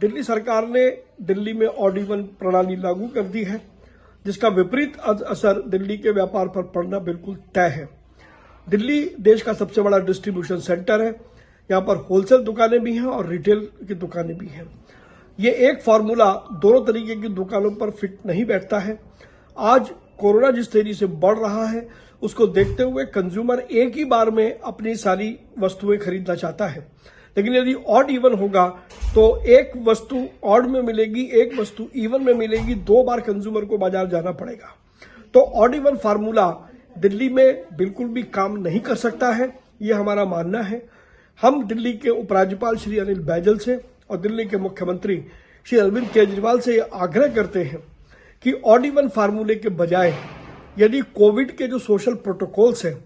दिल्ली सरकार ने दिल्ली में ऑड इवन प्रणाली लागू कर दी है, जिसका विपरीत असर दिल्ली के व्यापार पर पड़ना बिल्कुल तय है। दिल्ली देश का सबसे बड़ा डिस्ट्रीब्यूशन सेंटर है। यहाँ पर होलसेल दुकानें भी हैं और रिटेल की दुकानें भी हैं। ये एक फॉर्मूला दोनों तरीके की दुकानों पर फिट नहीं बैठता है। आज कोरोना जिस तेजी से बढ़ रहा है, उसको देखते हुए कंज्यूमर एक ही बार में अपनी सारी वस्तुएं खरीदना चाहता है। लेकिन यदि ऑड इवन होगा तो एक वस्तु ऑड में मिलेगी, एक वस्तु इवन में मिलेगी, 2 बार कंज्यूमर को बाजार जाना पड़ेगा। तो ऑड इवन फार्मूला दिल्ली में बिल्कुल भी काम नहीं कर सकता है, ये हमारा मानना है। हम दिल्ली के उपराज्यपाल श्री अनिल बैजल से और दिल्ली के मुख्यमंत्री श्री अरविंद केजरीवाल से ये आग्रह करते हैं कि ऑड इवन फार्मूले के बजाय यदि कोविड के जो सोशल प्रोटोकॉल्स हैं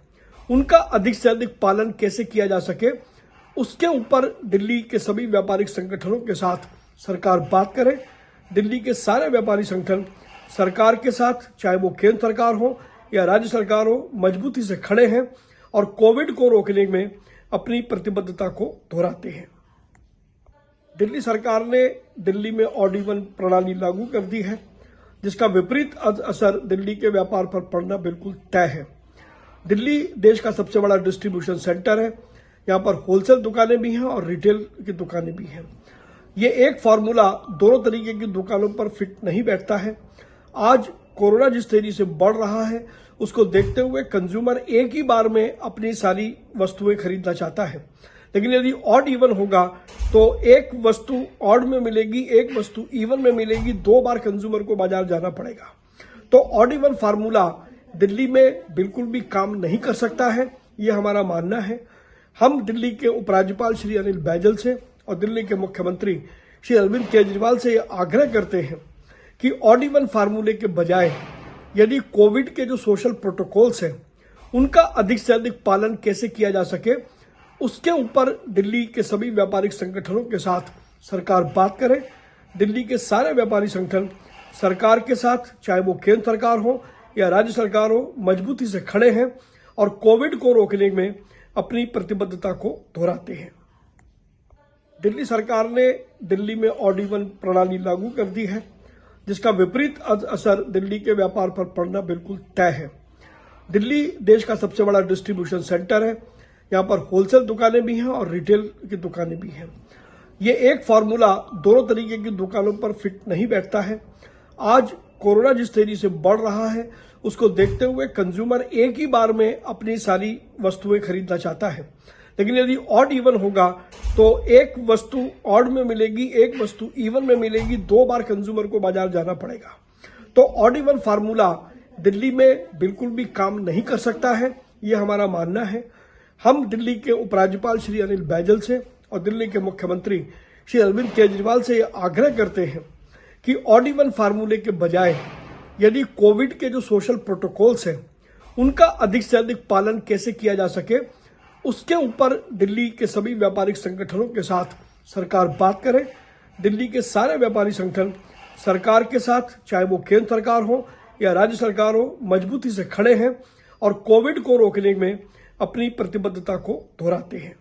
उनका अधिक से अधिक पालन कैसे किया जा सके, उसके ऊपर दिल्ली के सभी व्यापारिक संगठनों के साथ सरकार बात करे। दिल्ली के सारे व्यापारी संगठन सरकार के साथ, चाहे वो केंद्र सरकार हो या राज्य सरकार हो, मजबूती से खड़े हैं और कोविड को रोकने में अपनी प्रतिबद्धता को दोहराते हैं। दिल्ली सरकार ने दिल्ली में ऑड इवन प्रणाली लागू कर दी है, जिसका विपरीत असर दिल्ली के व्यापार पर पड़ना बिल्कुल तय है। दिल्ली देश का सबसे बड़ा डिस्ट्रीब्यूशन सेंटर है। यहाँ पर होलसेल दुकानें भी हैं और रिटेल की दुकानें भी हैं। ये एक फॉर्मूला दोनों तरीके की दुकानों पर फिट नहीं बैठता है। आज कोरोना जिस तेजी से बढ़ रहा है, उसको देखते हुए कंज्यूमर एक ही बार में अपनी सारी वस्तुएं खरीदना चाहता है। लेकिन यदि ऑड इवन होगा तो एक वस्तु ऑड में मिलेगी, एक वस्तु इवन में मिलेगी, 2 बार कंज्यूमर को बाजार जाना पड़ेगा। तो ऑड इवन फार्मूला दिल्ली में बिल्कुल भी काम नहीं कर सकता है, ये हमारा मानना है। हम दिल्ली के उपराज्यपाल श्री अनिल बैजल से और दिल्ली के मुख्यमंत्री श्री अरविंद केजरीवाल से ये आग्रह करते हैं कि ऑड इवन फार्मूले के बजाय यदि कोविड के जो सोशल प्रोटोकॉल्स हैं उनका अधिक से अधिक पालन कैसे किया जा सके, उसके ऊपर दिल्ली के सभी व्यापारिक संगठनों के साथ सरकार बात करे। दिल्ली के सारे व्यापारी संगठन सरकार के साथ, चाहे वो केंद्र सरकार हो या राज्य सरकार हो, मजबूती से खड़े हैं और कोविड को रोकने में अपनी प्रतिबद्धता को दोहराते हैं। दिल्ली सरकार ने दिल्ली में ऑड इवन प्रणाली लागू कर दी है, जिसका विपरीत असर दिल्ली के व्यापार पर पड़ना बिल्कुल तय है। दिल्ली देश का सबसे बड़ा डिस्ट्रीब्यूशन सेंटर है। यहाँ पर होलसेल दुकानें भी हैं और रिटेल की दुकानें भी हैं। ये एक फॉर्मूला दोनों तरीके की दुकानों पर फिट नहीं बैठता है। आज कोरोना जिस तेजी से बढ़ रहा है, उसको देखते हुए कंज्यूमर एक ही बार में अपनी सारी वस्तुएं खरीदना चाहता है। लेकिन यदि ऑड इवन होगा तो एक वस्तु ऑड में मिलेगी, एक वस्तु इवन में मिलेगी, 2 बार कंज्यूमर को बाजार जाना पड़ेगा। तो ऑड इवन फार्मूला दिल्ली में बिल्कुल भी काम नहीं कर सकता है, ये हमारा मानना है। हम दिल्ली के उपराज्यपाल श्री अनिल बैजल से और दिल्ली के मुख्यमंत्री श्री अरविंद केजरीवाल से ये आग्रह करते हैं कि ऑड इवन फार्मूले के बजाय यदि कोविड के जो सोशल प्रोटोकॉल्स हैं उनका अधिक से अधिक पालन कैसे किया जा सके, उसके ऊपर दिल्ली के सभी व्यापारिक संगठनों के साथ सरकार बात करे। दिल्ली के सारे व्यापारी संगठन सरकार के साथ, चाहे वो केंद्र सरकार हो या राज्य सरकार हो, मजबूती से खड़े हैं और कोविड को रोकने में अपनी प्रतिबद्धता को दोहराते हैं।